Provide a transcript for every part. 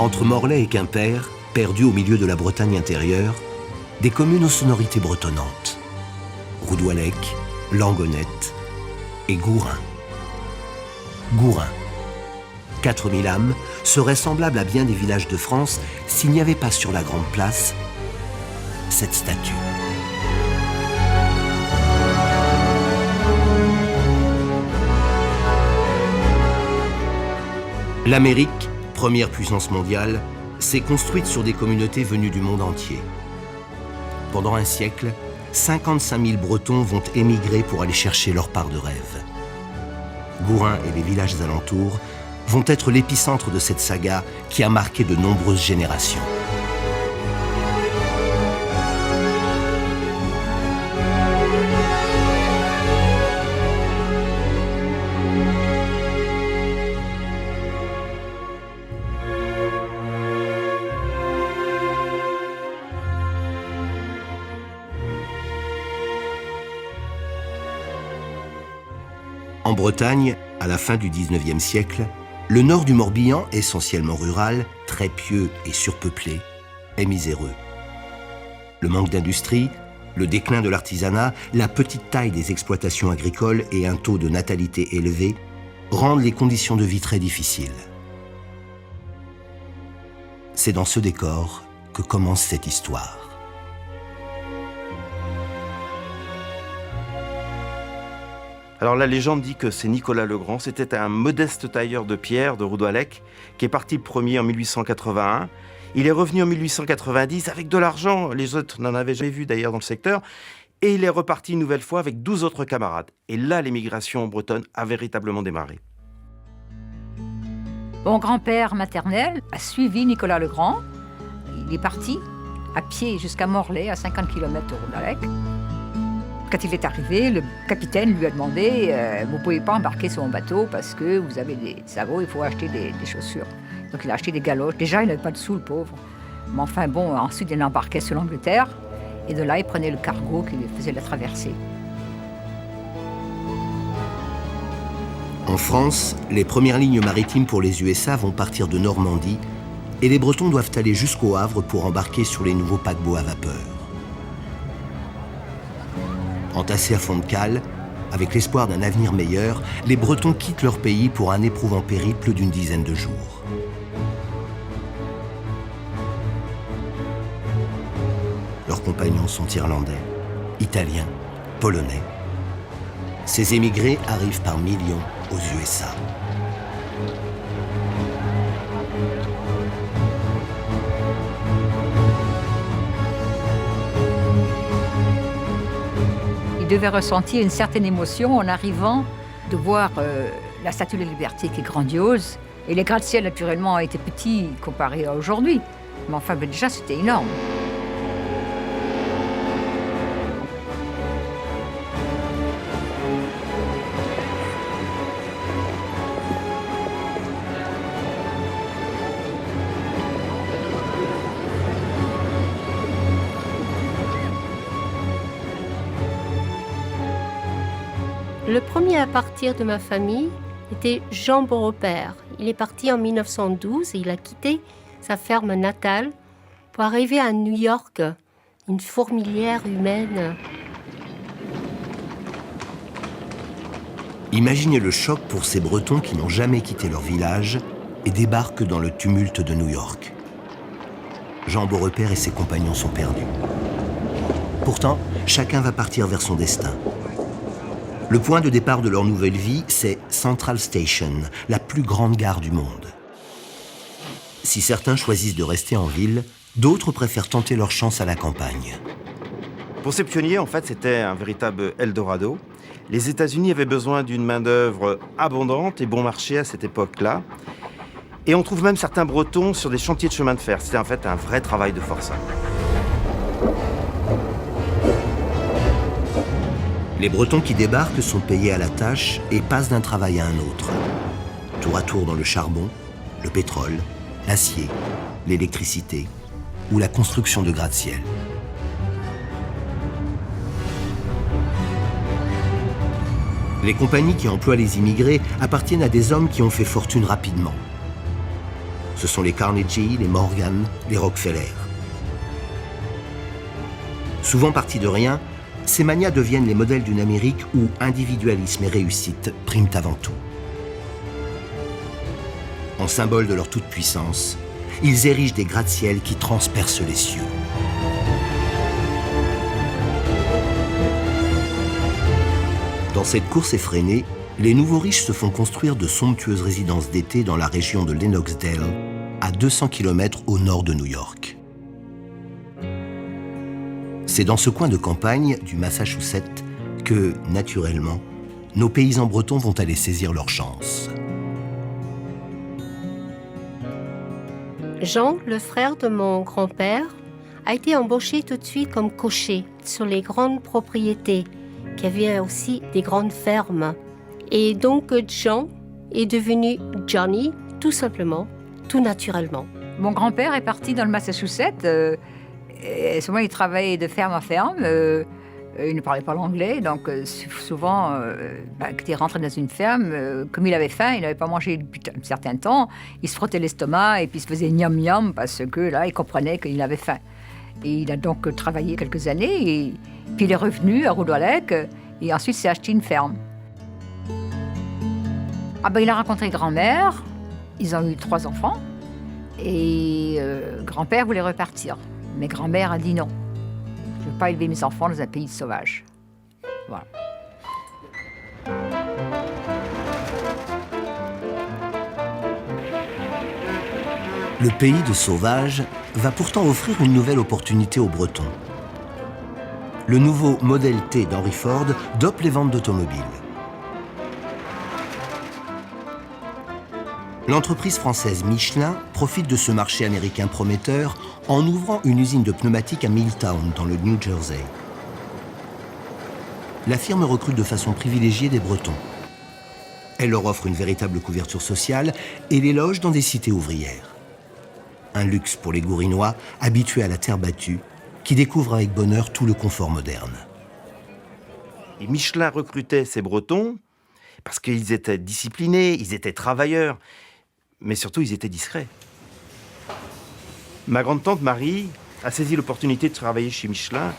Entre Morlaix et Quimper, perdus au milieu de la Bretagne intérieure, des communes aux sonorités bretonnantes. Roudouallec, Langonette et Gourin. Gourin, 4000 âmes, serait semblable à bien des villages de France s'il n'y avait pas sur la grande place cette statue. L'Amérique, première puissance mondiale, s'est construite sur des communautés venues du monde entier. Pendant un siècle, 55 000 Bretons vont émigrer pour aller chercher leur part de rêve. Gourin et les villages alentours vont être l'épicentre de cette saga qui a marqué de nombreuses générations. En Bretagne, à la fin du XIXe siècle, le nord du Morbihan, essentiellement rural, très pieux et surpeuplé, est miséreux. Le manque d'industrie, le déclin de l'artisanat, la petite taille des exploitations agricoles et un taux de natalité élevé rendent les conditions de vie très difficiles. C'est dans ce décor que commence cette histoire. Alors la légende dit que c'est Nicolas le Grand, c'était un modeste tailleur de pierre de Roudouallec qui est parti le premier en 1881. Il est revenu en 1890 avec de l'argent, les autres n'en avaient jamais vu d'ailleurs dans le secteur, et il est reparti une nouvelle fois avec 12 autres camarades. Et là, l'émigration bretonne a véritablement démarré. Mon grand-père maternel a suivi Nicolas le Grand. Il est parti à pied jusqu'à Morlaix, à 50 km de Roudouallec. Quand il est arrivé, le capitaine lui a demandé « Vous ne pouvez pas embarquer sur mon bateau parce que vous avez des sabots, il faut acheter des chaussures. » Donc il a acheté des galoches. Déjà, il n'avait pas de sous, le pauvre. Mais enfin bon, ensuite il embarquait sur l'Angleterre et de là, il prenait le cargo qui lui faisait la traversée. En France, les premières lignes maritimes pour les USA vont partir de Normandie et les Bretons doivent aller jusqu'au Havre pour embarquer sur les nouveaux paquebots à vapeur. Entassés à fond de cale, avec l'espoir d'un avenir meilleur, les Bretons quittent leur pays pour un éprouvant périple d'une dizaine de jours. Leurs compagnons sont irlandais, italiens, polonais. Ces émigrés arrivent par millions aux USA. Il devait ressentir une certaine émotion en arrivant de voir la Statue de la Liberté qui est grandiose. Et les gratte-ciel, naturellement, étaient petits comparés à aujourd'hui. Mais enfin, déjà, c'était énorme. Le premier à partir de ma famille était Jean Beaurepaire. Il est parti en 1912 et il a quitté sa ferme natale pour arriver à New York, une fourmilière humaine. Imaginez le choc pour ces Bretons qui n'ont jamais quitté leur village et débarquent dans le tumulte de New York. Jean Beaurepaire et ses compagnons sont perdus. Pourtant, chacun va partir vers son destin. Le point de départ de leur nouvelle vie, c'est Central Station, la plus grande gare du monde. Si certains choisissent de rester en ville, d'autres préfèrent tenter leur chance à la campagne. Pour ces pionniers, en fait, c'était un véritable Eldorado. Les États-Unis avaient besoin d'une main-d'œuvre abondante et bon marché à cette époque-là. Et on trouve même certains Bretons sur des chantiers de chemin de fer. C'était en fait un vrai travail de forçat. Les Bretons qui débarquent sont payés à la tâche et passent d'un travail à un autre. Tour à tour dans le charbon, le pétrole, l'acier, l'électricité ou la construction de gratte-ciel. Les compagnies qui emploient les immigrés appartiennent à des hommes qui ont fait fortune rapidement. Ce sont les Carnegie, les Morgan, les Rockefeller. Souvent partis de rien, ces magnats deviennent les modèles d'une Amérique où individualisme et réussite priment avant tout. En symbole de leur toute-puissance, ils érigent des gratte-ciel qui transpercent les cieux. Dans cette course effrénée, les nouveaux riches se font construire de somptueuses résidences d'été dans la région de Lenoxdale, à 200 km au nord de New York. C'est dans ce coin de campagne du Massachusetts que, naturellement, nos paysans bretons vont aller saisir leur chance. Jean, le frère de mon grand-père, a été embauché tout de suite comme cocher sur les grandes propriétés, qui avaient aussi des grandes fermes. Et donc Jean est devenu Johnny, tout simplement, tout naturellement. Mon grand-père est parti dans le Massachusetts. Et souvent, il travaillait de ferme en ferme. Il ne parlait pas l'anglais, donc souvent, quand il rentrait dans une ferme, comme il avait faim, il n'avait pas mangé depuis un certain temps, il se frottait l'estomac et puis il se faisait gnam-gnam parce que là, il comprenait qu'il avait faim. Et il a donc travaillé quelques années, et puis il est revenu à Roudoilec et ensuite s'est acheté une ferme. Il a rencontré grand-mère, ils ont eu 3 enfants, et grand-père voulait repartir. Mais grand-mère a dit non. Je ne veux pas élever mes enfants dans un pays de sauvages. Voilà. Le pays de sauvages va pourtant offrir une nouvelle opportunité aux Bretons. Le nouveau Model T d'Henry Ford dope les ventes d'automobiles. L'entreprise française Michelin profite de ce marché américain prometteur en ouvrant une usine de pneumatiques à Milltown, dans le New Jersey. La firme recrute de façon privilégiée des Bretons. Elle leur offre une véritable couverture sociale et les loge dans des cités ouvrières. Un luxe pour les Gourinois, habitués à la terre battue, qui découvrent avec bonheur tout le confort moderne. Et Michelin recrutait ces Bretons parce qu'ils étaient disciplinés, ils étaient travailleurs, mais surtout ils étaient discrets. Ma grande-tante Marie a saisi l'opportunité de travailler chez Michelin.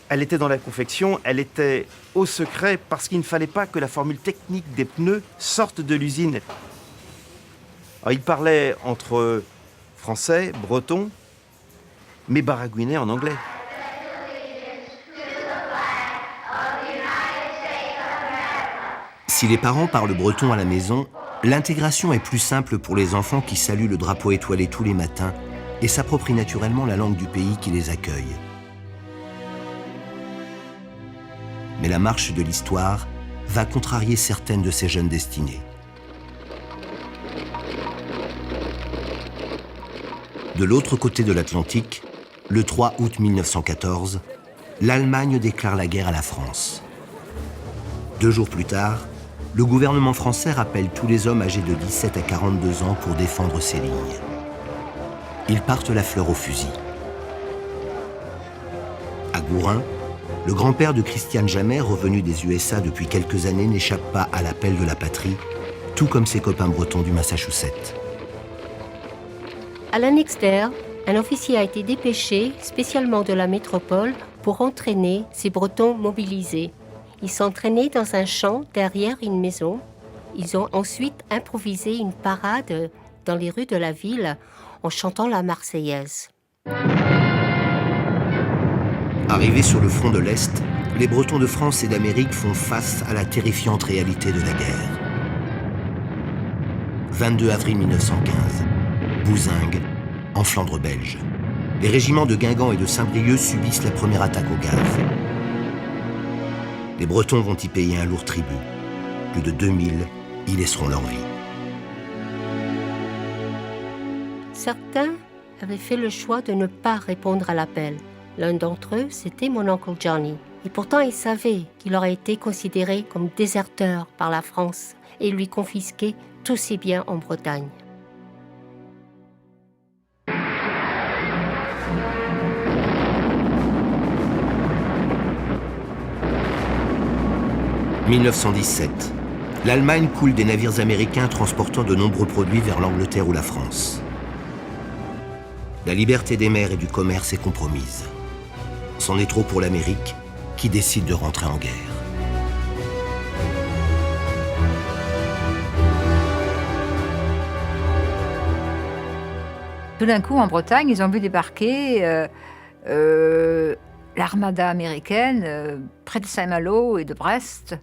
Elle était dans la confection, elle était au secret parce qu'il ne fallait pas que la formule technique des pneus sorte de l'usine. Alors, ils parlaient entre français, breton, mais baragouinaient en anglais. Si les parents parlent breton à la maison, l'intégration est plus simple pour les enfants qui saluent le drapeau étoilé tous les matins et s'approprient naturellement la langue du pays qui les accueille. Mais la marche de l'histoire va contrarier certaines de ces jeunes destinées. De l'autre côté de l'Atlantique, le 3 août 1914, l'Allemagne déclare la guerre à la France. 2 jours plus tard, le gouvernement français rappelle tous les hommes âgés de 17 à 42 ans pour défendre ses lignes. Ils partent la fleur au fusil. À Gourin, le grand-père de Christiane Jamet, revenu des USA depuis quelques années, n'échappe pas à l'appel de la patrie, tout comme ses copains bretons du Massachusetts. À Lenoxdale, un officier a été dépêché spécialement de la métropole pour entraîner ces Bretons mobilisés. Ils s'entraînaient dans un champ derrière une maison. Ils ont ensuite improvisé une parade dans les rues de la ville en chantant la Marseillaise. Arrivés sur le front de l'Est, les Bretons de France et d'Amérique font face à la terrifiante réalité de la guerre. 22 avril 1915, Bouzingue, en Flandre belge. Les régiments de Guingamp et de Saint-Brieuc subissent la première attaque au gaz. Les Bretons vont y payer un lourd tribut. Plus de 2000 y laisseront leur vie. Certains avaient fait le choix de ne pas répondre à l'appel. L'un d'entre eux, c'était mon oncle Johnny. Et pourtant, il savait qu'il aurait été considéré comme déserteur par la France et lui confisquer tous ses biens en Bretagne. « 1917. L'Allemagne coule des navires américains transportant de nombreux produits vers l'Angleterre ou la France. La liberté des mers et du commerce est compromise. C'en est trop pour l'Amérique, qui décide de rentrer en guerre. Tout d'un coup, en Bretagne, ils ont vu débarquer l'armada américaine près de Saint-Malo et de Brest.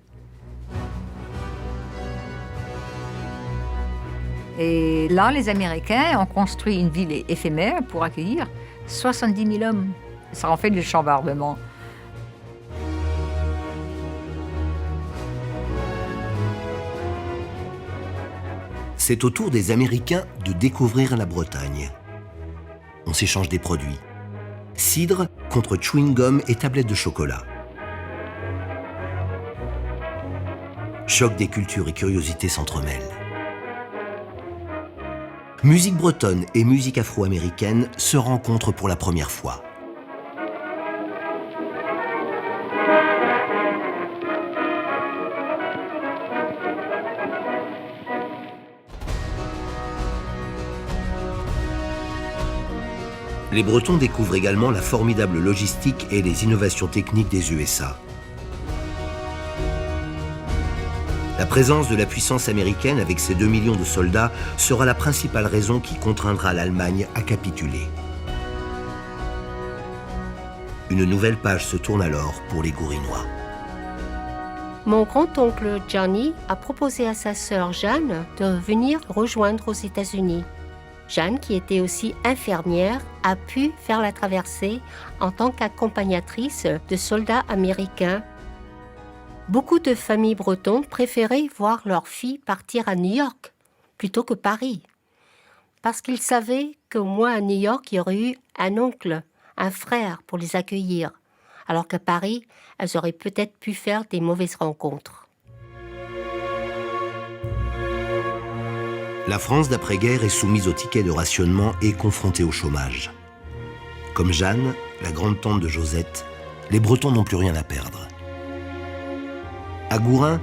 Et là, les Américains ont construit une ville éphémère pour accueillir 70 000 hommes. Ça en fait du chambardement. C'est au tour des Américains de découvrir la Bretagne. On s'échange des produits. Cidre contre chewing-gum et tablettes de chocolat. Choc des cultures et curiosités s'entremêlent. Musique bretonne et musique afro-américaine se rencontrent pour la première fois. Les Bretons découvrent également la formidable logistique et les innovations techniques des USA. La présence de la puissance américaine avec ses 2 millions de soldats sera la principale raison qui contraindra l'Allemagne à capituler. Une nouvelle page se tourne alors pour les Gourinois. Mon grand-oncle Johnny a proposé à sa sœur Jeanne de venir rejoindre aux États-Unis. Jeanne, qui était aussi infirmière, a pu faire la traversée en tant qu'accompagnatrice de soldats américains. Beaucoup de familles bretonnes préféraient voir leurs filles partir à New York plutôt que Paris, parce qu'ils savaient qu'au moins à New York, il y aurait eu un oncle, un frère pour les accueillir, alors qu'à Paris, elles auraient peut-être pu faire des mauvaises rencontres. La France d'après-guerre est soumise au ticket de rationnement et confrontée au chômage. Comme Jeanne, la grande-tante de Josette, les Bretons n'ont plus rien à perdre. À Gourin,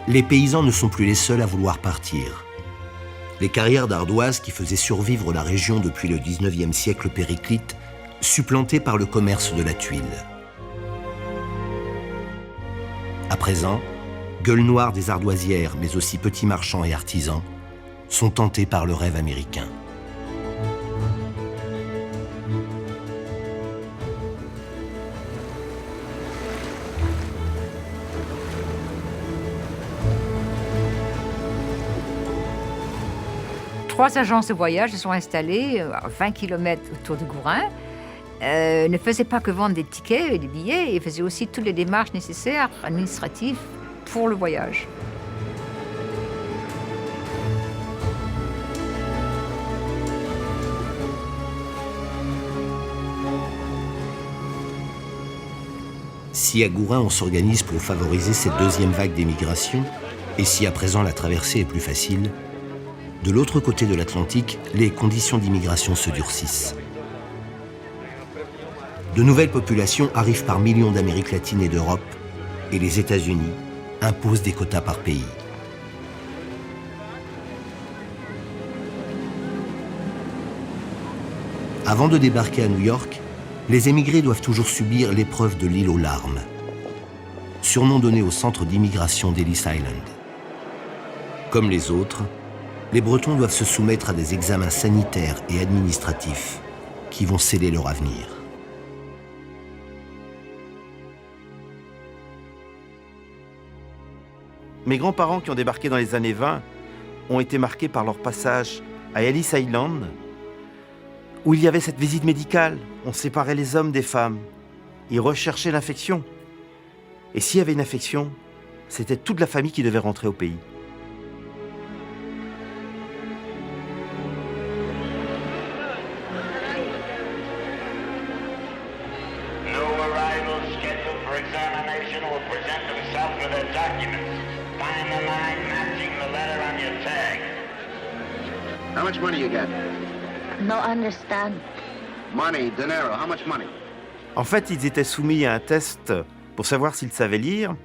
les paysans ne sont plus les seuls à vouloir partir. Les carrières d'ardoise qui faisaient survivre la région depuis le 19e siècle périclite, supplantées par le commerce de la tuile. À présent, gueules noires des ardoisières, mais aussi petits marchands et artisans, sont tentés par le rêve américain. Trois agences de voyage se sont installées à 20 km autour de Gourin. Ne faisaient pas que vendre des tickets et des billets, ils faisaient aussi toutes les démarches nécessaires administratives pour le voyage. Si à Gourin on s'organise pour favoriser cette deuxième vague d'émigration, et si à présent la traversée est plus facile, de l'autre côté de l'Atlantique, les conditions d'immigration se durcissent. De nouvelles populations arrivent par millions d'Amérique latine et d'Europe, et les États-Unis imposent des quotas par pays. Avant de débarquer à New York, les émigrés doivent toujours subir l'épreuve de l'île aux larmes, surnom donné au centre d'immigration d'Ellis Island. Comme les autres, les Bretons doivent se soumettre à des examens sanitaires et administratifs qui vont sceller leur avenir. Mes grands-parents qui ont débarqué dans les années 20 ont été marqués par leur passage à Ellis Island, où il y avait cette visite médicale. On séparait les hommes des femmes. Ils recherchaient l'infection. Et s'il y avait une infection, c'était toute la famille qui devait rentrer au pays. How much money you got? No understand. Money, dinero, how much money? En fait, ils étaient soumis à un test pour savoir s'ils savaient lire.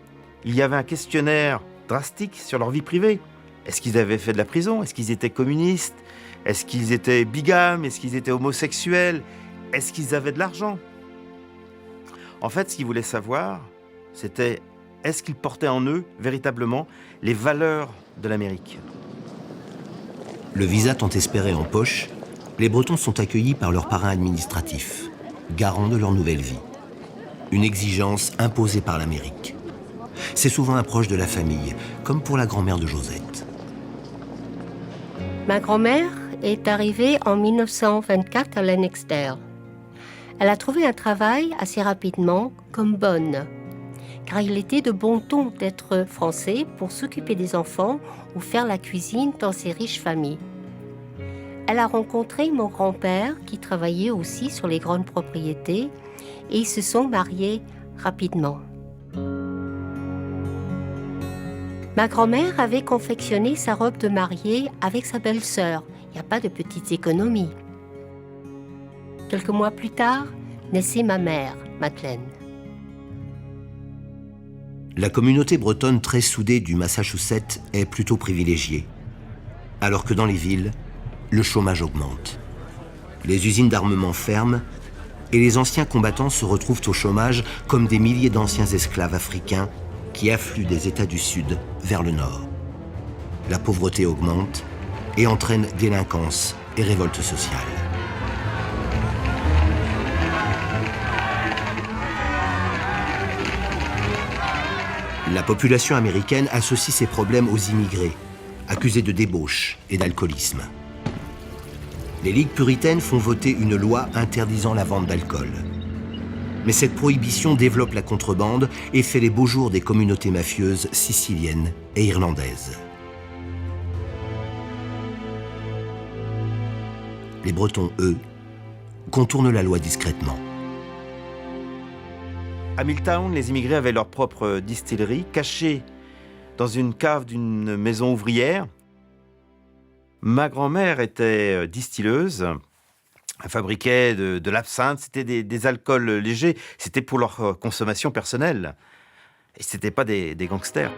Il y avait un questionnaire drastique sur leur vie privée. Est-ce qu'ils avaient fait de la prison? Est-ce qu'ils étaient communistes? Est-ce qu'ils étaient bigames? Est-ce qu'ils étaient homosexuels? Est-ce qu'ils avaient de l'argent? En fait, ce qu'ils voulaient savoir, c'était est-ce qu'ils portaient en eux, véritablement, les valeurs de l'Amérique? Le visa tant espéré en poche, les Bretons sont accueillis par leur parrain administratif, garant de leur nouvelle vie. Une exigence imposée par l'Amérique. C'est souvent un proche de la famille, comme pour la grand-mère de Josette. Ma grand-mère est arrivée en 1924 à Lancaster. Elle a trouvé un travail assez rapidement comme bonne, car il était de bon ton d'être français pour s'occuper des enfants ou faire la cuisine dans ces riches familles. Elle a rencontré mon grand-père qui travaillait aussi sur les grandes propriétés et ils se sont mariés rapidement. Ma grand-mère avait confectionné sa robe de mariée avec sa belle-sœur. Il n'y a pas de petites économies. Quelques mois plus tard, naissait ma mère, Madeleine. La communauté bretonne très soudée du Massachusetts est plutôt privilégiée, alors que dans les villes, le chômage augmente. Les usines d'armement ferment et les anciens combattants se retrouvent au chômage comme des milliers d'anciens esclaves africains qui affluent des États du Sud vers le Nord. La pauvreté augmente et entraîne délinquance et révolte sociale. La population américaine associe ces problèmes aux immigrés, accusés de débauche et d'alcoolisme. Les ligues puritaines font voter une loi interdisant la vente d'alcool. Mais cette prohibition développe la contrebande et fait les beaux jours des communautés mafieuses siciliennes et irlandaises. Les Bretons, eux, contournent la loi discrètement. À Milltown, les immigrés avaient leur propre distillerie, cachée dans une cave d'une maison ouvrière. Ma grand-mère était distilleuse, elle fabriquait de l'absinthe, c'était des alcools légers, c'était pour leur consommation personnelle. Et c'était pas des gangsters.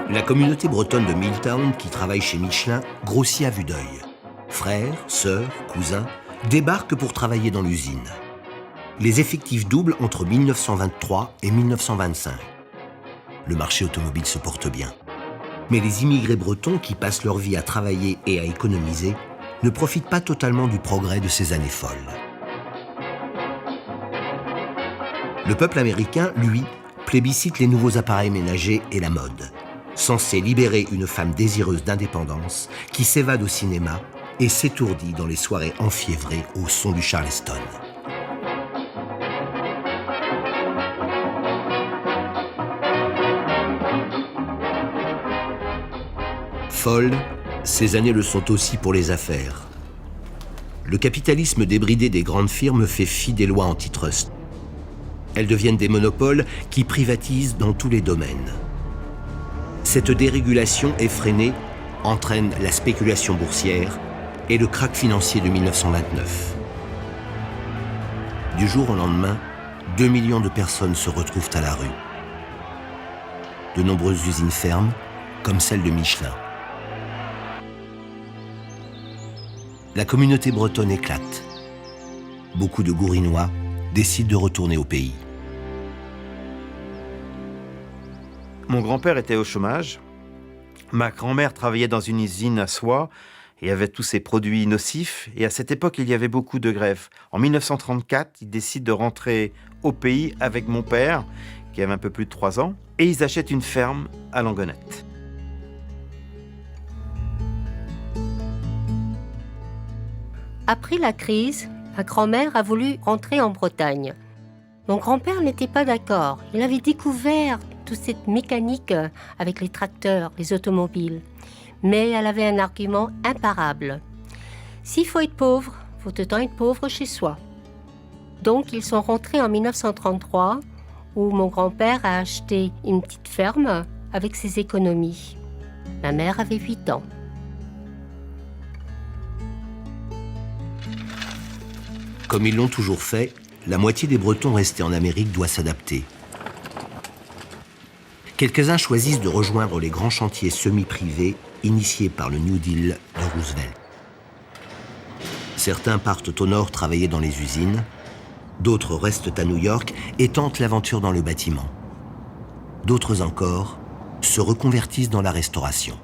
La communauté bretonne de Milltown, qui travaille chez Michelin, grossit à vue d'œil. Frères, sœurs, cousins débarquent pour travailler dans l'usine. Les effectifs doublent entre 1923 et 1925. Le marché automobile se porte bien. Mais les immigrés bretons qui passent leur vie à travailler et à économiser ne profitent pas totalement du progrès de ces années folles. Le peuple américain, lui, plébiscite les nouveaux appareils ménagers et la mode, censés libérer une femme désireuse d'indépendance qui s'évade au cinéma et s'étourdit dans les soirées enfiévrées au son du Charleston. Folles, ces années le sont aussi pour les affaires. Le capitalisme débridé des grandes firmes fait fi des lois antitrust. Elles deviennent des monopoles qui privatisent dans tous les domaines. Cette dérégulation effrénée entraîne la spéculation boursière et le krach financier de 1929. Du jour au lendemain, 2 millions de personnes se retrouvent à la rue. De nombreuses usines ferment, comme celle de Michelin. La communauté bretonne éclate. Beaucoup de Gourinois décident de retourner au pays. Mon grand-père était au chômage. Ma grand-mère travaillait dans une usine à soie et avait tous ces produits nocifs. Et à cette époque, il y avait beaucoup de grèves. En 1934, ils décident de rentrer au pays avec mon père, qui avait un peu plus de 3 ans, et ils achètent une ferme à Langonette. Après la crise, ma grand-mère a voulu rentrer en Bretagne. Mon grand-père n'était pas d'accord. Il avait découvert toute cette mécanique avec les tracteurs, les automobiles. Mais elle avait un argument imparable. S'il faut être pauvre, il faut autant être pauvre chez soi. Donc ils sont rentrés en 1933, où mon grand-père a acheté une petite ferme avec ses économies. Ma mère avait 8 ans. Comme ils l'ont toujours fait, la moitié des Bretons restés en Amérique doit s'adapter. quelques-uns choisissent de rejoindre les grands chantiers semi-privés initiés par le New Deal de Roosevelt. Certains partent au nord travailler dans les usines, d'autres restent à New York et tentent l'aventure dans le bâtiment. D'autres encore se reconvertissent dans la restauration.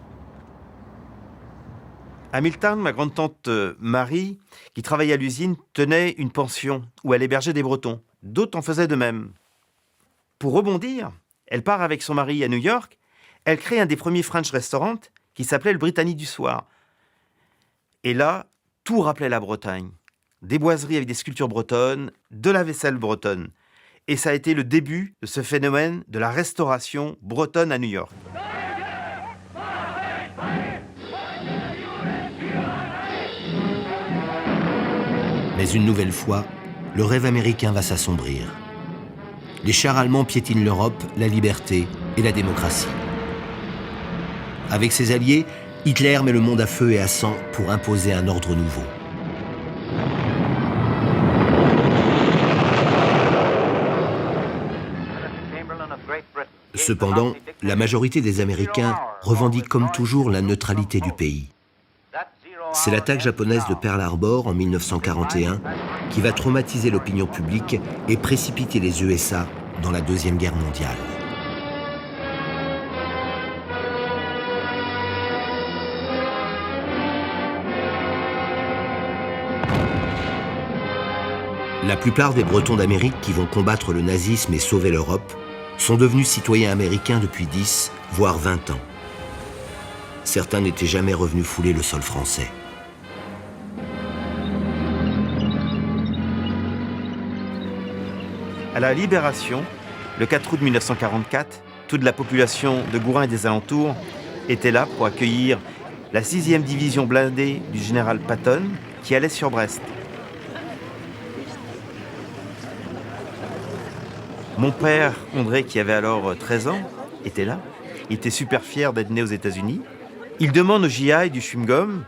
À Milltown, ma grande-tante Marie, qui travaillait à l'usine, tenait une pension où elle hébergeait des Bretons. D'autres en faisaient de même. Pour rebondir, elle part avec son mari à New York. Elle crée un des premiers French restaurants qui s'appelait le Britannique du soir. Et là, tout rappelait la Bretagne. Des boiseries avec des sculptures bretonnes, de la vaisselle bretonne. Et ça a été le début de ce phénomène de la restauration bretonne à New York. Mais une nouvelle fois, le rêve américain va s'assombrir. Les chars allemands piétinent l'Europe, la liberté et la démocratie. Avec ses alliés, Hitler met le monde à feu et à sang pour imposer un ordre nouveau. Cependant, la majorité des Américains revendiquent comme toujours la neutralité du pays. C'est l'attaque japonaise de Pearl Harbor en 1941 qui va traumatiser l'opinion publique et précipiter les USA dans la Deuxième Guerre mondiale. La plupart des Bretons d'Amérique qui vont combattre le nazisme et sauver l'Europe sont devenus citoyens américains depuis 10, voire 20 ans. Certains n'étaient jamais revenus fouler le sol français. À la Libération, le 4 août 1944, toute la population de Gourin et des alentours était là pour accueillir la 6e division blindée du général Patton qui allait sur Brest. Mon père, André, qui avait alors 13 ans, était là. Il était super fier d'être né aux États-Unis. Il demande aux GI du chewing-gum.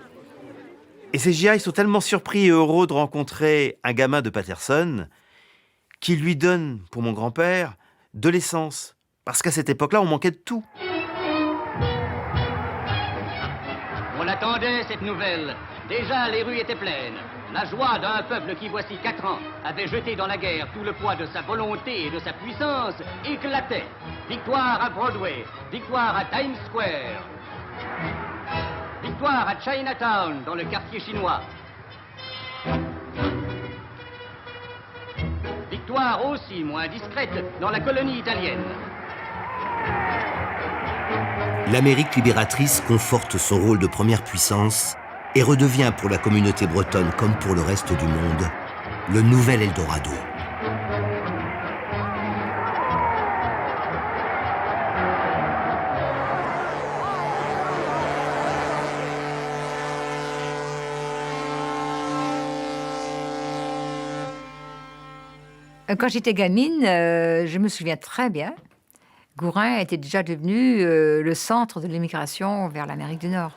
Et ces GI sont tellement surpris et heureux de rencontrer un gamin de Patterson qui lui donne, pour mon grand-père, de l'essence. Parce qu'à cette époque-là, on manquait de tout. On l'attendait, cette nouvelle. Déjà, les rues étaient pleines. La joie d'un peuple qui, voici 4 ans, avait jeté dans la guerre tout le poids de sa volonté et de sa puissance, éclatait. Victoire à Broadway, victoire à Times Square, victoire à Chinatown, dans le quartier chinois. Victoire aussi, moins discrète, dans la colonie italienne. L'Amérique libératrice conforte son rôle de première puissance et redevient pour la communauté bretonne, comme pour le reste du monde, le nouvel Eldorado. Quand j'étais gamine, je me souviens très bien, Gourin était déjà devenu le centre de l'immigration vers l'Amérique du Nord.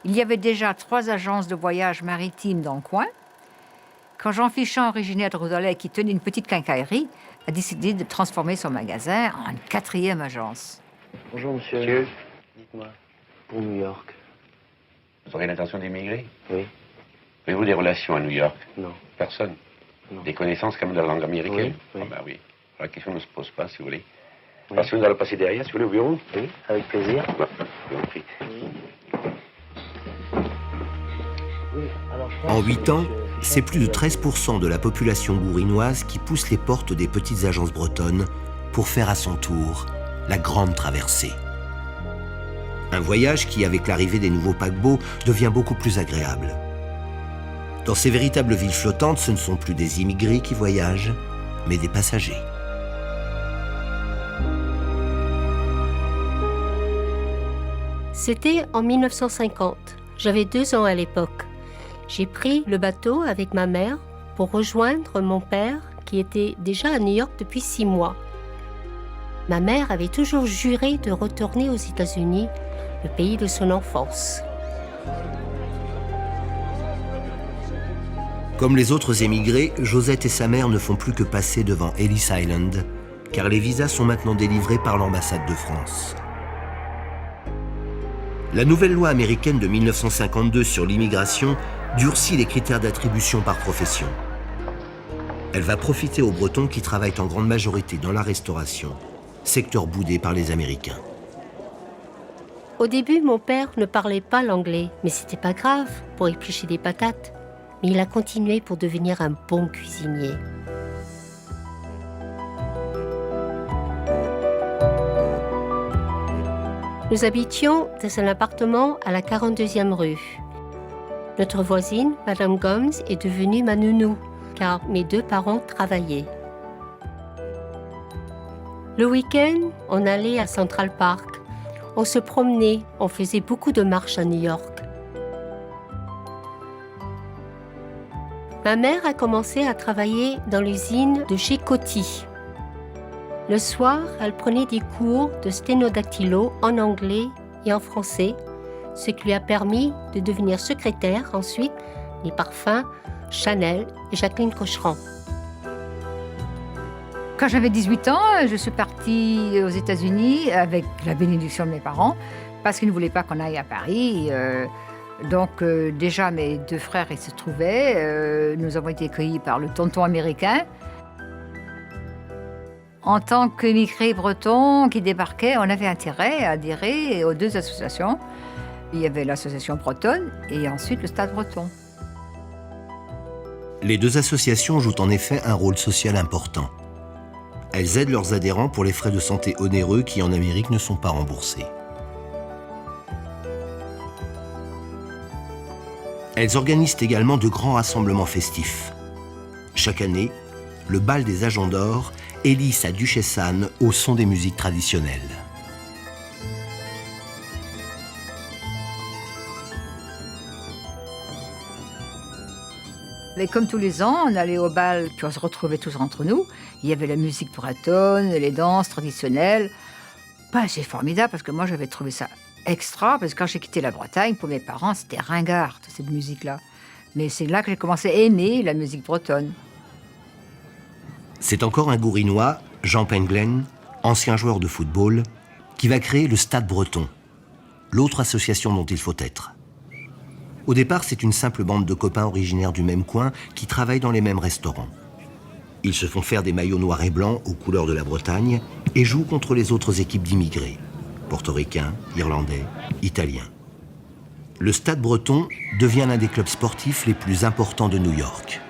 Il y avait déjà 3 agences de voyage maritimes dans le coin. Quand Jean Fichon, originaire de Roudolet, qui tenait une petite quincaillerie, a décidé de transformer son magasin en une 4e agence. Bonjour monsieur. Dites-moi, pour New York. Vous aurez l'intention d'émigrer? Oui. Avez-vous des relations à New York? Non. Personne? Non. Des connaissances quand même de la langue américaine? Oui. Ah ben oui. La question ne se pose pas, si vous voulez. Oui. Alors, si vous allez passer derrière, si vous voulez, au bureau? Oui, avec plaisir. Ouais, je vous en prie. En 8 ans, c'est plus de 13% de la population gourinoise qui pousse les portes des petites agences bretonnes pour faire à son tour la grande traversée. Un voyage qui, avec l'arrivée des nouveaux paquebots, devient beaucoup plus agréable. Dans ces véritables villes flottantes, ce ne sont plus des immigrés qui voyagent, mais des passagers. C'était en 1950. J'avais 2 ans à l'époque. J'ai pris le bateau avec ma mère pour rejoindre mon père qui était déjà à New York depuis 6 mois. Ma mère avait toujours juré de retourner aux États-Unis, le pays de son enfance. Comme les autres émigrés, Josette et sa mère ne font plus que passer devant Ellis Island, car les visas sont maintenant délivrés par l'ambassade de France. La nouvelle loi américaine de 1952 sur l'immigration durcit les critères d'attribution par profession. Elle va profiter aux Bretons qui travaillent en grande majorité dans la restauration, secteur boudé par les Américains. Au début, mon père ne parlait pas l'anglais, mais c'était pas grave pour éplucher des patates. Mais il a continué pour devenir un bon cuisinier. Nous habitions dans un appartement à la 42e rue. Notre voisine, Madame Gomes, est devenue ma nounou, car mes deux parents travaillaient. Le week-end, on allait à Central Park. On se promenait, on faisait beaucoup de marches à New York. Ma mère a commencé à travailler dans l'usine de chez Coty. Le soir, elle prenait des cours de sténodactylo en anglais et en français, ce qui lui a permis de devenir secrétaire ensuite des parfums Chanel et Jacqueline Cochran. Quand j'avais 18 ans, je suis partie aux États-Unis avec la bénédiction de mes parents parce qu'ils ne voulaient pas qu'on aille à Paris. Donc déjà, mes deux frères ils se trouvaient. Nous avons été accueillis par le tonton américain. En tant qu'émigrés bretons qui débarquaient, on avait intérêt à adhérer aux deux associations. Il y avait l'association bretonne et ensuite le Stade breton. Les deux associations jouent en effet un rôle social important. Elles aident leurs adhérents pour les frais de santé onéreux qui, en Amérique, ne sont pas remboursés. Elles organisent également de grands rassemblements festifs. Chaque année, le bal des Agents d'Or élit sa duchesse Anne au son des musiques traditionnelles. Mais comme tous les ans, on allait au bal, puis on se retrouvait tous entre nous. Il y avait la musique bretonne, les danses traditionnelles. C'est formidable parce que moi j'avais trouvé ça extra, parce que quand j'ai quitté la Bretagne, pour mes parents, c'était ringard, toute cette musique-là. Mais c'est là que j'ai commencé à aimer la musique bretonne. C'est encore un Gourinois, Jean Penglen, ancien joueur de football, qui va créer le Stade breton, l'autre association dont il faut être. Au départ, c'est une simple bande de copains originaires du même coin qui travaillent dans les mêmes restaurants. Ils se font faire des maillots noirs et blancs aux couleurs de la Bretagne et jouent contre les autres équipes d'immigrés, portoricains, irlandais, italiens. Le Stade breton devient l'un des clubs sportifs les plus importants de New York.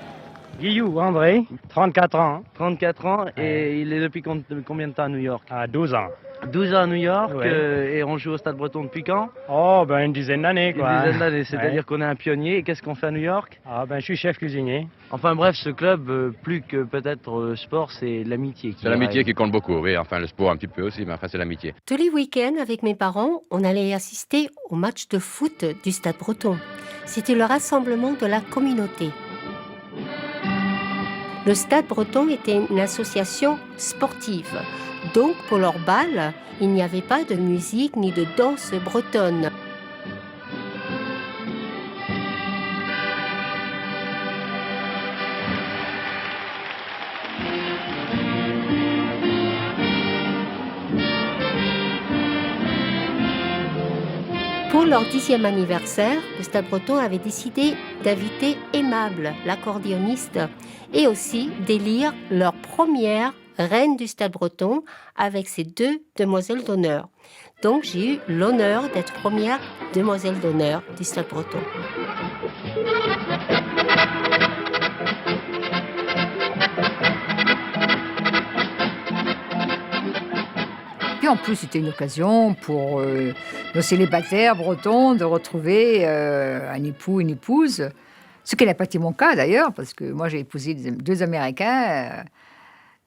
Guillou, André, 34 ans. 34 ans, et il est depuis combien de temps à New York? 12 ans. 12 ans à New York, ouais. Et on joue au Stade breton depuis quand? Oh, une dizaine d'années, quoi. Une dizaine d'années, c'est-à-dire qu'on est un pionnier. Et qu'est-ce qu'on fait à New York? Je suis chef cuisinier. Enfin bref, ce club, plus que peut-être sport, c'est l'amitié. C'est l'amitié qui compte beaucoup, oui. Enfin, le sport un petit peu aussi, mais enfin, c'est l'amitié. Tous les week-ends, avec mes parents, on allait assister au match de foot du Stade breton. C'était le rassemblement de la communauté. Le Stade breton était une association sportive. Donc, pour leur bal, il n'y avait pas de musique ni de danse bretonne. Pour leur 10e anniversaire, le Stade breton avait décidé d'inviter Aimable, l'accordéoniste, et aussi d'élire leur première reine du Stade breton avec ses 2 demoiselles d'honneur. Donc j'ai eu l'honneur d'être première demoiselle d'honneur du Stade breton. Puis en plus, c'était une occasion pour nos célibataires bretons de retrouver un époux, une épouse. Ce qui n'a pas été mon cas d'ailleurs, parce que moi j'ai épousé 2 Américains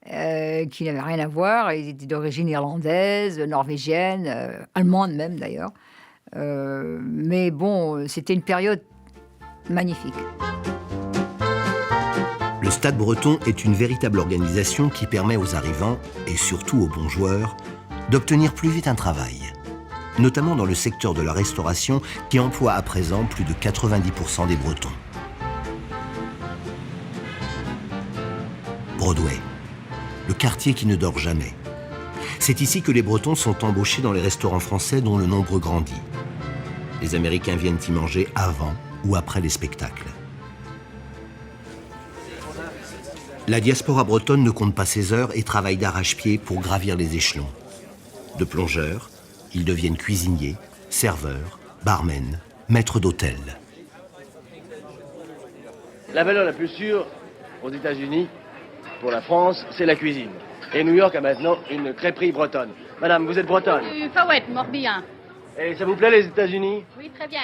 qui n'avaient rien à voir. Ils étaient d'origine irlandaise, norvégienne, allemande même d'ailleurs. Mais bon, c'était une période magnifique. Le Stade breton est une véritable organisation qui permet aux arrivants, et surtout aux bons joueurs, d'obtenir plus vite un travail, notamment dans le secteur de la restauration qui emploie à présent plus de 90% des Bretons. Broadway, le quartier qui ne dort jamais. C'est ici que les Bretons sont embauchés dans les restaurants français dont le nombre grandit. Les Américains viennent y manger avant ou après les spectacles. La diaspora bretonne ne compte pas ses heures et travaille d'arrache-pied pour gravir les échelons. De plongeurs, ils deviennent cuisiniers, serveurs, barmen, maîtres d'hôtel. La valeur la plus sûre aux États-Unis, pour la France, c'est la cuisine. Et New York a maintenant une crêperie bretonne. Madame, vous êtes bretonne? Fawette, Morbihan. Et ça vous plaît les États-Unis? Oui, très bien.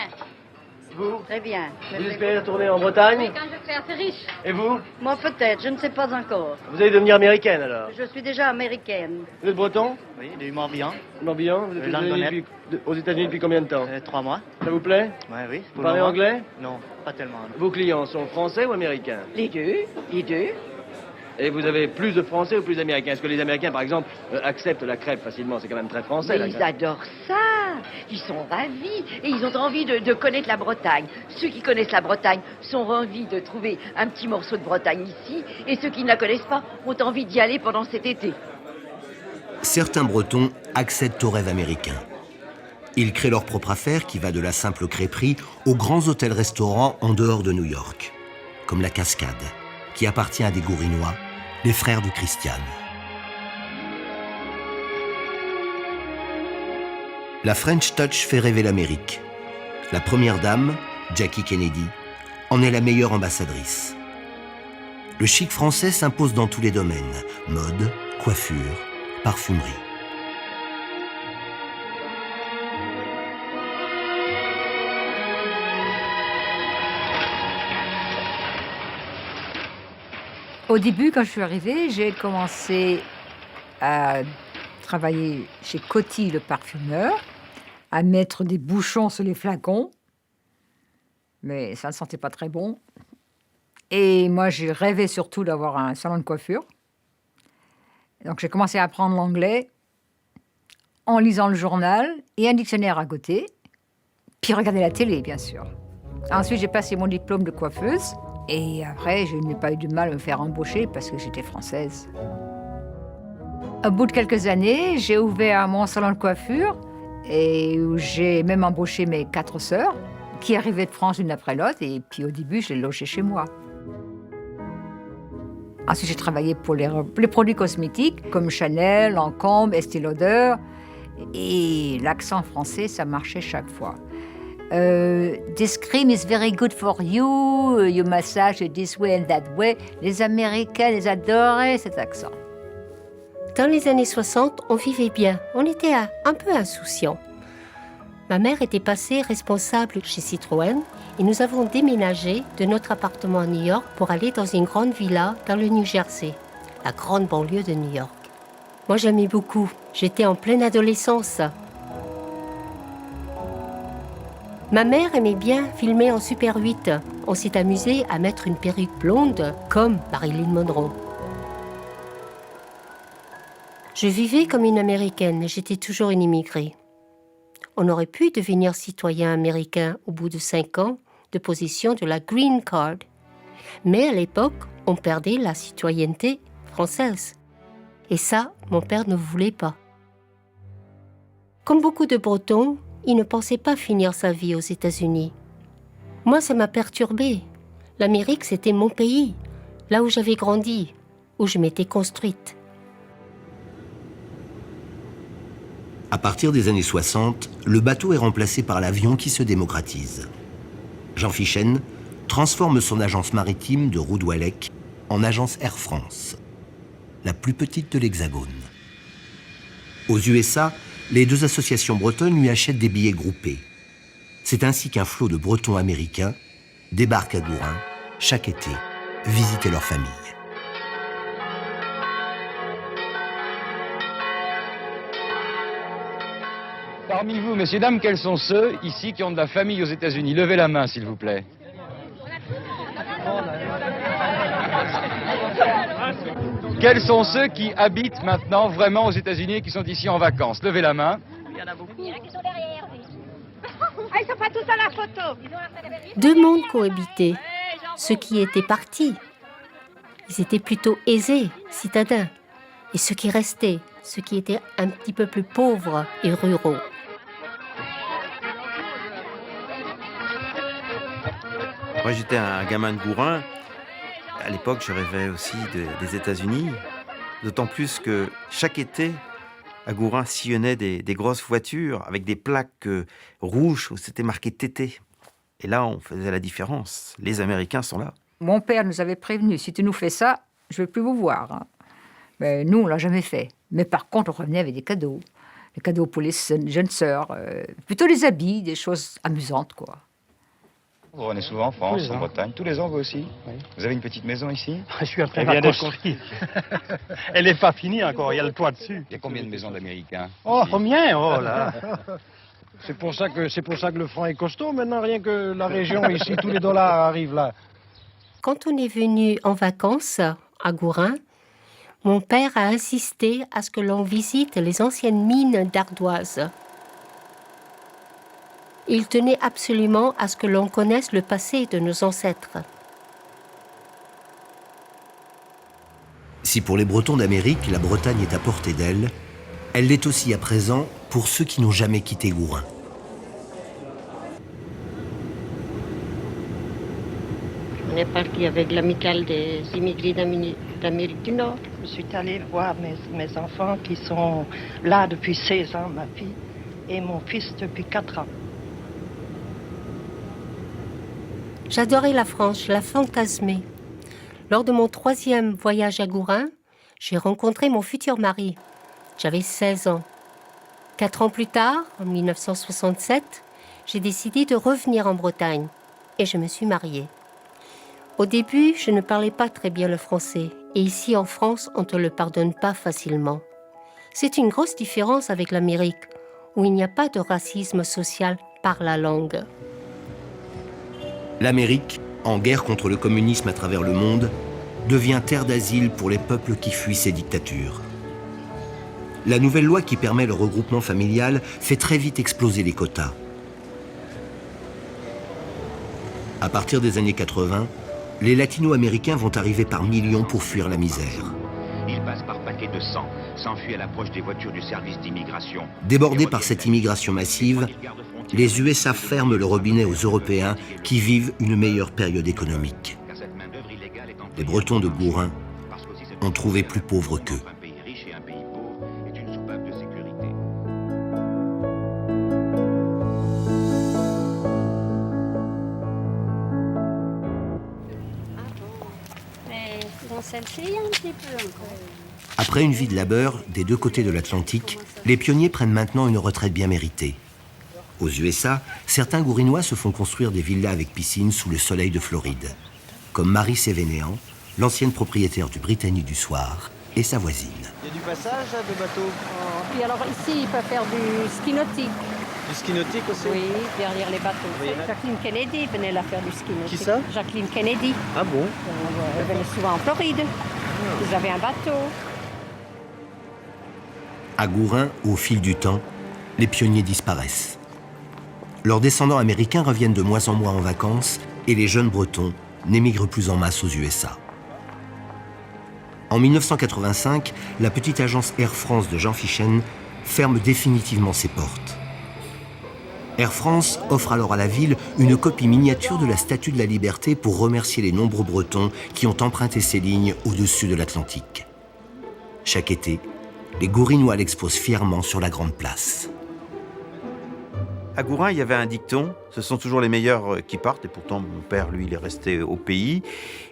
Vous? Très bien. Vous espérez retourner en Bretagne? Oui, quand je serai assez riche. Et vous? Moi peut-être, je ne sais pas encore. Vous allez devenir américaine alors? Je suis déjà américaine. Vous êtes breton? Oui, du Morbihan. Morbihan? Vous êtes aux États-Unis depuis combien de temps? 3 mois. Ça vous plaît? Ouais, oui. Vous parlez anglais? Non, pas tellement. Non. Vos clients sont français ou américains? Les deux, les deux. Et vous avez plus de Français ou plus d'Américains? Est-ce que les Américains, par exemple, acceptent la crêpe facilement? C'est quand même très français. Mais ils adorent ça. Ils sont ravis. Et ils ont envie de connaître la Bretagne. Ceux qui connaissent la Bretagne sont envie de trouver un petit morceau de Bretagne ici. Et ceux qui ne la connaissent pas ont envie d'y aller pendant cet été. Certains Bretons accèdent au rêve américain. Ils créent leur propre affaire qui va de la simple crêperie aux grands hôtels-restaurants en dehors de New York, comme la Cascade, qui appartient à des Gourinois, les frères de Christiane. La French Touch fait rêver l'Amérique. La première dame, Jackie Kennedy, en est la meilleure ambassadrice. Le chic français s'impose dans tous les domaines, mode, coiffure, parfumerie. Au début, quand je suis arrivée, j'ai commencé à travailler chez Coty, le parfumeur, à mettre des bouchons sur les flacons, mais ça ne sentait pas très bon. Et moi, j'ai rêvé surtout d'avoir un salon de coiffure. Donc, j'ai commencé à apprendre l'anglais en lisant le journal et un dictionnaire à côté, puis regarder la télé, bien sûr. Ensuite, j'ai passé mon diplôme de coiffeuse. Et après, je n'ai pas eu de mal à me faire embaucher parce que j'étais française. Au bout de quelques années, j'ai ouvert mon salon de coiffure et j'ai même embauché mes 4 sœurs qui arrivaient de France l'une après l'autre. Et puis au début, je les logeais chez moi. Ensuite, j'ai travaillé pour les produits cosmétiques comme Chanel, Lancôme, Estée Lauder. Et l'accent français, ça marchait chaque fois. This cream is very good for you, you massage it this way and that way. Les Américains, les adoraient cet accent. Dans les années 60, on vivait bien. On était un peu insouciants. Ma mère était passée responsable chez Citroën et nous avons déménagé de notre appartement à New York pour aller dans une grande villa dans le New Jersey, la grande banlieue de New York. Moi, j'aimais beaucoup. J'étais en pleine adolescence. Ma mère aimait bien filmer en Super 8. On s'est amusé à mettre une perruque blonde comme Marilyn Monroe. Je vivais comme une Américaine, j'étais toujours une immigrée. On aurait pu devenir citoyen américain au bout de 5 ans de possession de la Green Card. Mais à l'époque, on perdait la citoyenneté française. Et ça, mon père ne voulait pas. Comme beaucoup de Bretons, il ne pensait pas finir sa vie aux États-Unis. Moi, ça m'a perturbée. L'Amérique, c'était mon pays, là où j'avais grandi, où je m'étais construite. À partir des années 60, le bateau est remplacé par l'avion qui se démocratise. Jean Fichen transforme son agence maritime de Roudouallec en agence Air France, la plus petite de l'Hexagone. Aux USA, les 2 associations bretonnes lui achètent des billets groupés. C'est ainsi qu'un flot de Bretons américains débarque à Gourin chaque été, visiter leur famille. Parmi vous, messieurs, dames, quels sont ceux ici qui ont de la famille aux États-Unis? Levez la main, s'il vous plaît. Quels sont ceux qui habitent maintenant vraiment aux États-Unis et qui sont ici en vacances? Levez la main. Il y en a beaucoup. Il y en a qui sont derrière. Ah, ils sont pas tous à la photo. 2 mondes cohabitaient. Ceux qui étaient partis, ils étaient plutôt aisés, citadins. et ceux qui restaient, ceux qui étaient un petit peu plus pauvres et ruraux. Moi, j'étais un gamin de Gourin. À l'époque, je rêvais aussi des États-Unis. D'autant plus que chaque été, à Gourin, sillonnaient des grosses voitures avec des plaques rouges où c'était marqué TT. Et là, on faisait la différence. Les Américains sont là. Mon père nous avait prévenus, si tu nous fais ça, je ne veux plus vous voir. Hein. Mais nous, on ne l'a jamais fait. Mais par contre, on revenait avec des cadeaux. Des cadeaux pour les jeunes sœurs. Plutôt des habits, des choses amusantes, quoi. Vous revenez souvent en France, en Bretagne. Tous les ans, vous aussi? Oui. Vous avez une petite maison ici? Je suis en train de la construire. Elle n'est pas finie encore, il y a le toit dessus. Il y a combien de maisons d'Américains? Oh, combien? Oh là. C'est pour ça que le franc est costaud. Maintenant, rien que la région ici, tous les dollars arrivent là. Quand on est venu en vacances à Gourin, mon père a insisté à ce que l'on visite les anciennes mines d'ardoise. Il tenait absolument à ce que l'on connaisse le passé de nos ancêtres. Si pour les Bretons d'Amérique, la Bretagne est à portée d'aile, elle l'est aussi à présent pour ceux qui n'ont jamais quitté Gourin. On est parti avec l'amicale des immigrés d'Amérique du Nord. Je suis allée voir mes enfants qui sont là depuis 16 ans, ma fille, et mon fils depuis 4 ans. J'adorais la France, je la fantasmais. Lors de mon 3e voyage à Gourin, j'ai rencontré mon futur mari. J'avais 16 ans. 4 ans plus tard, en 1967, j'ai décidé de revenir en Bretagne et je me suis mariée. Au début, je ne parlais pas très bien le français et ici en France, on ne te le pardonne pas facilement. C'est une grosse différence avec l'Amérique, où il n'y a pas de racisme social par la langue. L'Amérique, en guerre contre le communisme à travers le monde, devient terre d'asile pour les peuples qui fuient ces dictatures. La nouvelle loi qui permet le regroupement familial fait très vite exploser les quotas. À partir des années 80, les latino-américains vont arriver par millions pour fuir la misère. Ils passent par paquets de sang, s'enfuient à l'approche des voitures du service d'immigration. Débordés par cette immigration massive, les USA ferment le robinet aux Européens qui vivent une meilleure période économique. Les Bretons de Gourin ont trouvé plus pauvres qu'eux. Après une vie de labeur des deux côtés de l'Atlantique, les pionniers prennent maintenant une retraite bien méritée. Aux USA, certains Gourinois se font construire des villas avec piscine sous le soleil de Floride, comme Marie Sévénéan, l'ancienne propriétaire du Britannique du Soir, et sa voisine. Il y a du passage de bateaux. Et alors ici, il peut faire du ski nautique. Du ski nautique aussi? Oui, derrière les bateaux. Oui. Jacqueline Kennedy venait là faire du ski nautique. Qui ça? Jacqueline Kennedy. Ah bon? Elle venait souvent en Floride. Ils avaient un bateau. À Gourin, au fil du temps, les pionniers disparaissent. Leurs descendants américains reviennent de mois en mois en vacances et les jeunes Bretons n'émigrent plus en masse aux USA. En 1985, la petite agence Air France de Jean Fichen ferme définitivement ses portes. Air France offre alors à la ville une copie miniature de la Statue de la Liberté pour remercier les nombreux Bretons qui ont emprunté ces lignes au-dessus de l'Atlantique. Chaque été, les Gourinois l'exposent fièrement sur la Grande Place. À Gourin, il y avait un dicton, ce sont toujours les meilleurs qui partent, et pourtant mon père, lui, il est resté au pays.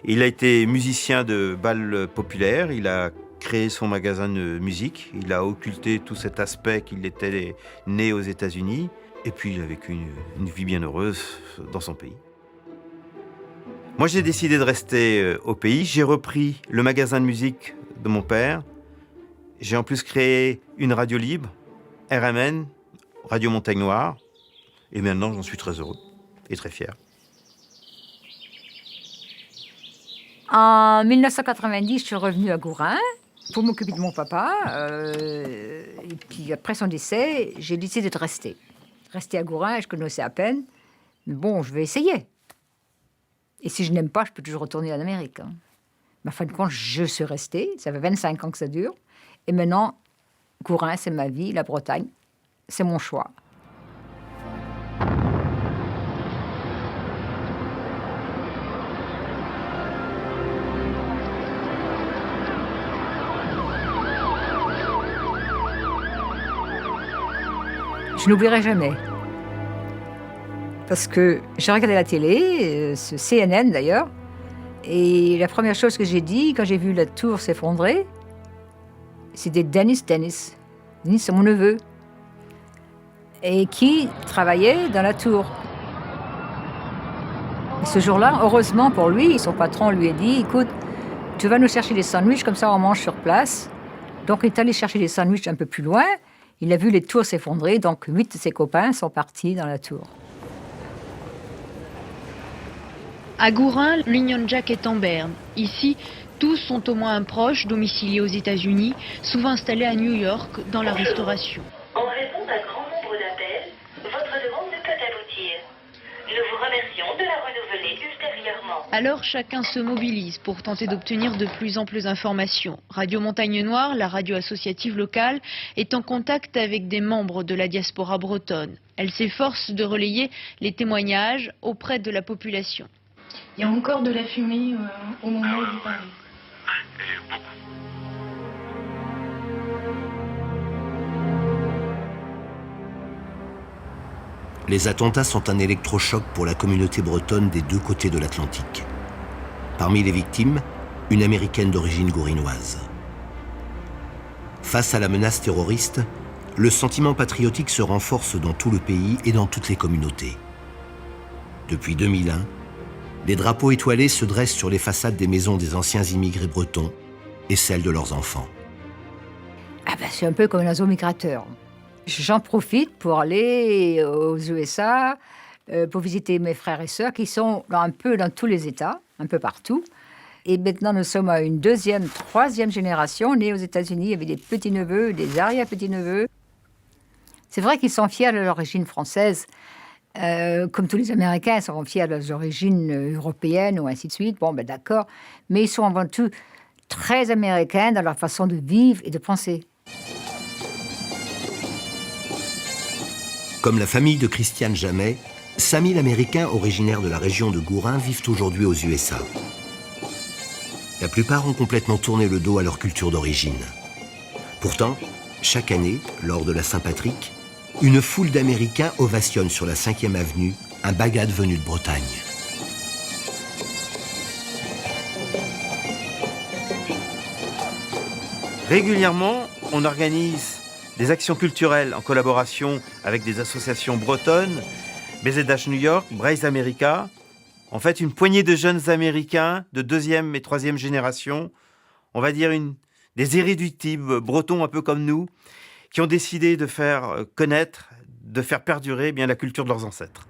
Il a été musicien de bal populaire, il a créé son magasin de musique, il a occulté tout cet aspect qu'il était né aux États-Unis, et puis il a vécu une vie bien heureuse dans son pays. Moi, j'ai décidé de rester au pays, j'ai repris le magasin de musique de mon père, j'ai en plus créé une radio libre, RMN, Radio Montagne Noire, et maintenant, j'en suis très heureux et très fier. En 1990, je suis revenue à Gourin pour m'occuper de mon papa. Et puis après son décès, j'ai décidé de rester. Rester à Gourin, je connaissais à peine. Mais bon, je vais essayer. Et si je n'aime pas, je peux toujours retourner en Amérique. Hein. Mais en fin de compte, je suis restée. Ça fait 25 ans que ça dure. Et maintenant, Gourin, c'est ma vie, la Bretagne, c'est mon choix. Je n'oublierai jamais. Parce que j'ai regardé la télé, ce CNN d'ailleurs, et la première chose que j'ai dit quand j'ai vu la tour s'effondrer, c'était Dennis. Dennis, c'est mon neveu. Et qui travaillait dans la tour. Et ce jour-là, heureusement pour lui, son patron lui a dit, écoute, tu vas nous chercher des sandwichs, comme ça on mange sur place. Donc il est allé chercher des sandwichs un peu plus loin. Il a vu les tours s'effondrer, donc 8 de ses copains sont partis dans la tour. À Gourin, l'Union Jack est en berne. Ici, tous sont au moins un proche domicilié aux États-Unis, souvent installé à New York dans la restauration. En raison d'un grand nombre d'appels, votre demande ne peut aboutir. Nous vous remercions de la renouveler ultérieurement. Alors chacun se mobilise pour tenter d'obtenir de plus amples informations. Radio Montagne Noire, la radio associative locale, est en contact avec des membres de la diaspora bretonne. Elle s'efforce de relayer les témoignages auprès de la population. Il y a encore de la fumée au moment où vous parlez. Les attentats sont un électrochoc pour la communauté bretonne des deux côtés de l'Atlantique. Parmi les victimes, une Américaine d'origine gourinoise. Face à la menace terroriste, le sentiment patriotique se renforce dans tout le pays et dans toutes les communautés. Depuis 2001, les drapeaux étoilés se dressent sur les façades des maisons des anciens immigrés bretons et celles de leurs enfants. Ah ben, c'est un peu comme un oiseau migrateur. J'en profite pour aller aux USA, pour visiter mes frères et sœurs qui sont un peu dans tous les États, un peu partout. Et maintenant, nous sommes à une deuxième, troisième génération née aux États-Unis avec des petits-neveux, des arrière-petits-neveux. C'est vrai qu'ils sont fiers de leur origine française. Comme tous les Américains, ils sont fiers de leurs origines européennes ou ainsi de suite. Bon, ben d'accord. Mais ils sont avant tout très américains dans leur façon de vivre et de penser. Comme la famille de Christiane Jamet, 5000 Américains originaires de la région de Gourin vivent aujourd'hui aux USA. La plupart ont complètement tourné le dos à leur culture d'origine. Pourtant, chaque année, lors de la Saint-Patrick, une foule d'Américains ovationne sur la 5e avenue un bagad venu de Bretagne. Régulièrement, on organise des actions culturelles en collaboration avec des associations bretonnes, BZH New York, Brace America. En fait, une poignée de jeunes Américains de 2e et 3e génération, on va dire des irréductibles bretons un peu comme nous, qui ont décidé de faire connaître, de faire perdurer bien la culture de leurs ancêtres.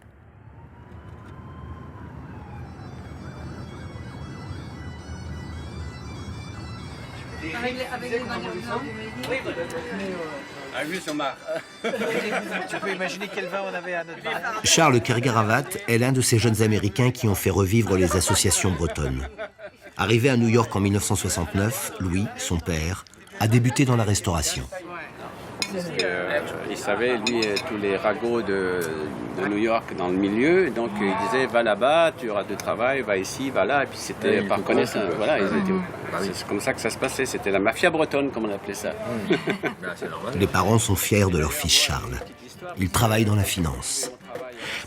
Avec les tu peux imaginer quel vin on avait à notre bar. Charles Kergaravat est l'un de ces jeunes Américains qui ont fait revivre les associations bretonnes. Arrivé à New York en 1969, Louis, son père, a débuté dans la restauration. Il savait, lui, tous les ragots de New York dans le milieu. Donc, il disait, va là-bas, tu auras du travail, va ici, va là. Et puis, c'était par connaissance. Voilà, c'est comme ça que ça se passait. C'était la mafia bretonne, comme on appelait ça. Les parents sont fiers de leur fils Charles. Il travaille dans la finance.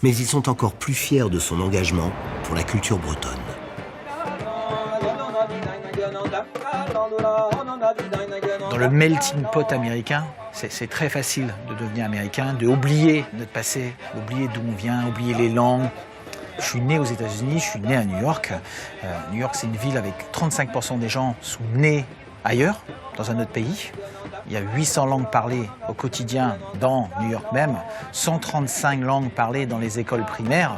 Mais ils sont encore plus fiers de son engagement pour la culture bretonne. Dans le melting pot américain, c'est très facile de devenir américain, d'oublier notre passé, oublier d'où on vient, oublier les langues. Je suis né aux États-Unis, je suis né à New York. New York, c'est une ville avec 35% des gens sont nés ailleurs, dans un autre pays. Il y a 800 langues parlées au quotidien dans New York même, 135 langues parlées dans les écoles primaires.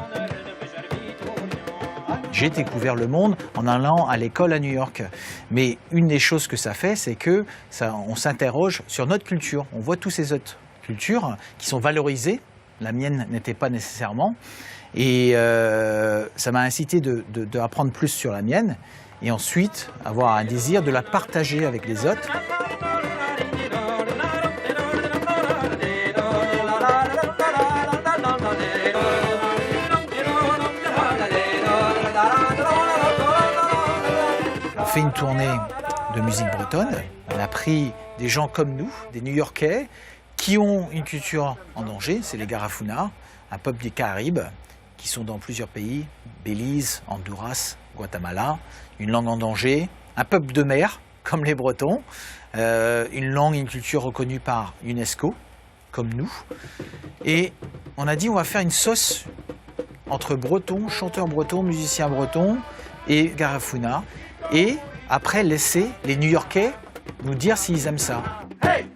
J'ai découvert le monde en allant à l'école à New York. Mais une des choses que ça fait, c'est que on s'interroge sur notre culture. On voit toutes ces autres cultures qui sont valorisées. La mienne n'était pas nécessairement. Et ça m'a incité d'apprendre plus sur la mienne. Et ensuite, avoir un désir de la partager avec les autres. fait une tournée de musique bretonne. On a pris des gens comme nous, des New-Yorkais, qui ont une culture en danger, c'est les Garifuna, un peuple des Caraïbes, qui sont dans plusieurs pays, Belize, Honduras, Guatemala, une langue en danger, un peuple de mer, comme les Bretons, une langue et une culture reconnue par UNESCO, comme nous. Et on a dit on va faire une sauce entre bretons, chanteurs bretons, musiciens bretons et Garifuna, et après laisser les New-Yorkais nous dire s'ils aiment ça. Hey!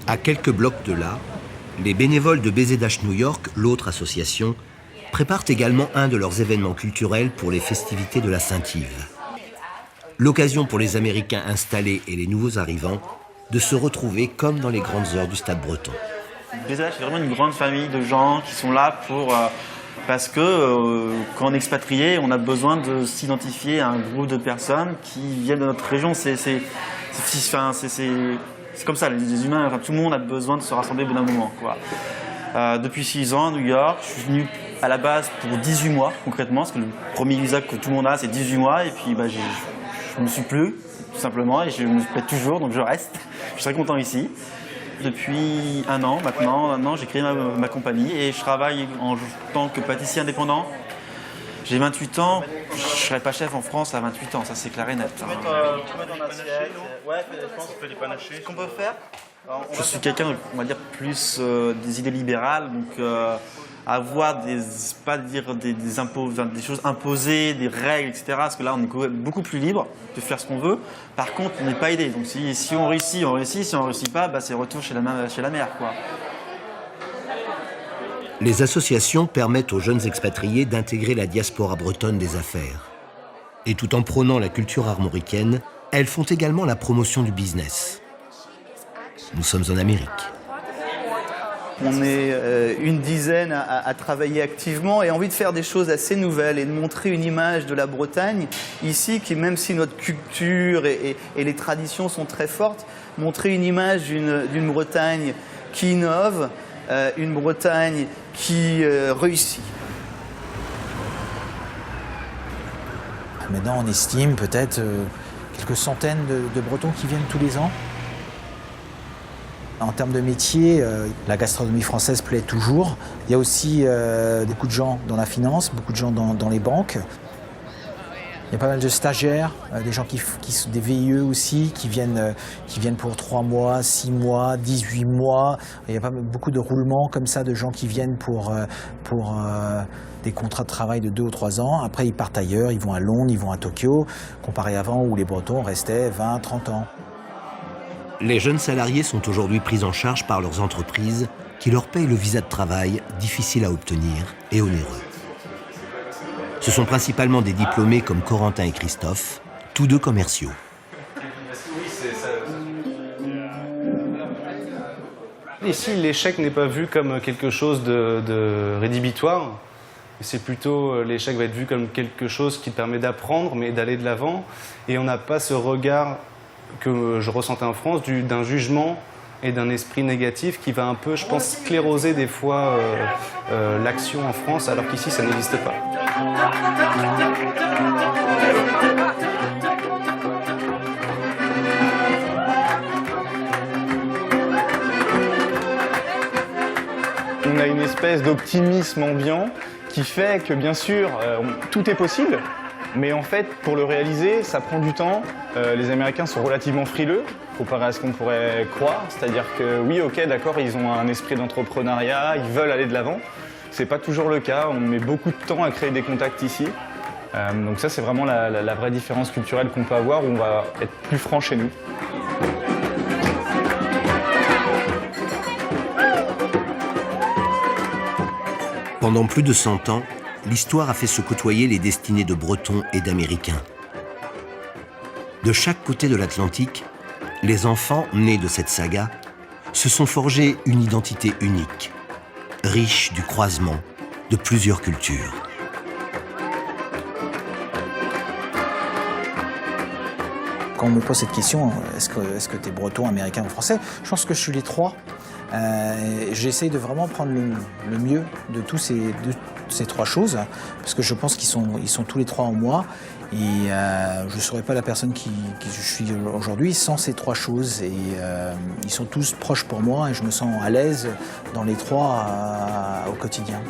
À quelques blocs de là, les bénévoles de BZH New York, l'autre association, préparent également un de leurs événements culturels pour les festivités de la Saint-Yves. L'occasion pour les Américains installés et les nouveaux arrivants de se retrouver comme dans les grandes heures du Stade breton. BZH, c'est vraiment une grande famille de gens qui sont là pour... parce que quand on est expatrié, on a besoin de s'identifier à un groupe de personnes qui viennent de notre région. C'est comme ça, les humains, enfin, tout le monde a besoin de se rassembler au bout d'un moment, quoi. Depuis 6 ans à New York, je suis venu à la base pour 18 mois concrètement, parce que le premier visa que tout le monde a, c'est 18 mois, et puis je ne me suis plus, tout simplement, et je me plais toujours, donc je reste. Je suis très content ici. Depuis un an maintenant, j'ai créé ma compagnie et je travaille en tant que pâtissier indépendant. J'ai 28 ans, je ne serai pas chef en France à 28 ans, ça c'est clair et net. Tu mets dans l'assiette. Ouais, je pense qu'on fait des panachés. Ce qu'on peut faire. Je suis quelqu'un, on va dire, plus des idées libérales, donc avoir pas dire des choses imposées, des règles, etc. Parce que là, on est beaucoup plus libre de faire ce qu'on veut. Par contre, on n'est pas aidé. Donc si on réussit, on réussit. Si on ne réussit pas, c'est retour chez la mère, quoi. Les associations permettent aux jeunes expatriés d'intégrer la diaspora bretonne des affaires. Et tout en prônant la culture armoricaine, elles font également la promotion du business. Nous sommes en Amérique. On est une dizaine à travailler activement et envie de faire des choses assez nouvelles et de montrer une image de la Bretagne ici qui, même si notre culture et les traditions sont très fortes, montrer une image d'une Bretagne qui innove, une Bretagne qui réussit. Maintenant, on estime peut-être quelques centaines de Bretons qui viennent tous les ans. En termes de métier, la gastronomie française plaît toujours. Il y a aussi beaucoup de gens dans la finance, beaucoup de gens dans les banques. Il y a pas mal de stagiaires, des gens des VIE aussi, qui viennent pour 3 mois, 6 mois, 18 mois. Il y a beaucoup de roulements comme ça, de gens qui viennent pour des contrats de travail de 2 ou 3 ans. Après, ils partent ailleurs, ils vont à Londres, ils vont à Tokyo, comparé avant où les Bretons restaient 20, 30 ans. Les jeunes salariés sont aujourd'hui pris en charge par leurs entreprises qui leur payent le visa de travail, difficile à obtenir et onéreux. Ce sont principalement des diplômés comme Corentin et Christophe, tous deux commerciaux. Ici, l'échec n'est pas vu comme quelque chose de rédhibitoire. C'est plutôt, l'échec va être vu comme quelque chose qui permet d'apprendre, mais d'aller de l'avant. Et on n'a pas ce regard que je ressentais en France, d'un jugement et d'un esprit négatif qui va un peu, je pense, scléroser des fois l'action en France, alors qu'ici, ça n'existe pas. On a une espèce d'optimisme ambiant qui fait que, bien sûr, tout est possible. Mais en fait, pour le réaliser, ça prend du temps. Les Américains sont relativement frileux, comparé à ce qu'on pourrait croire. C'est-à-dire que oui, ok, d'accord, ils ont un esprit d'entrepreneuriat, ils veulent aller de l'avant. C'est pas toujours le cas. On met beaucoup de temps à créer des contacts ici. Donc ça, c'est vraiment la vraie différence culturelle qu'on peut avoir, où on va être plus franc chez nous. Pendant plus de 100 ans, l'histoire a fait se côtoyer les destinées de Bretons et d'Américains. De chaque côté de l'Atlantique, les enfants nés de cette saga se sont forgés une identité unique, riche du croisement de plusieurs cultures. Quand on me pose cette question, est-ce que tu es breton, américain ou français, je pense que je suis les trois. J'essaye de vraiment prendre le mieux de ces trois choses, parce que je pense qu'ils sont tous les trois en moi. Et je ne serais pas la personne qui je suis aujourd'hui sans ces trois choses. Et ils sont tous proches pour moi et je me sens à l'aise dans les trois au quotidien.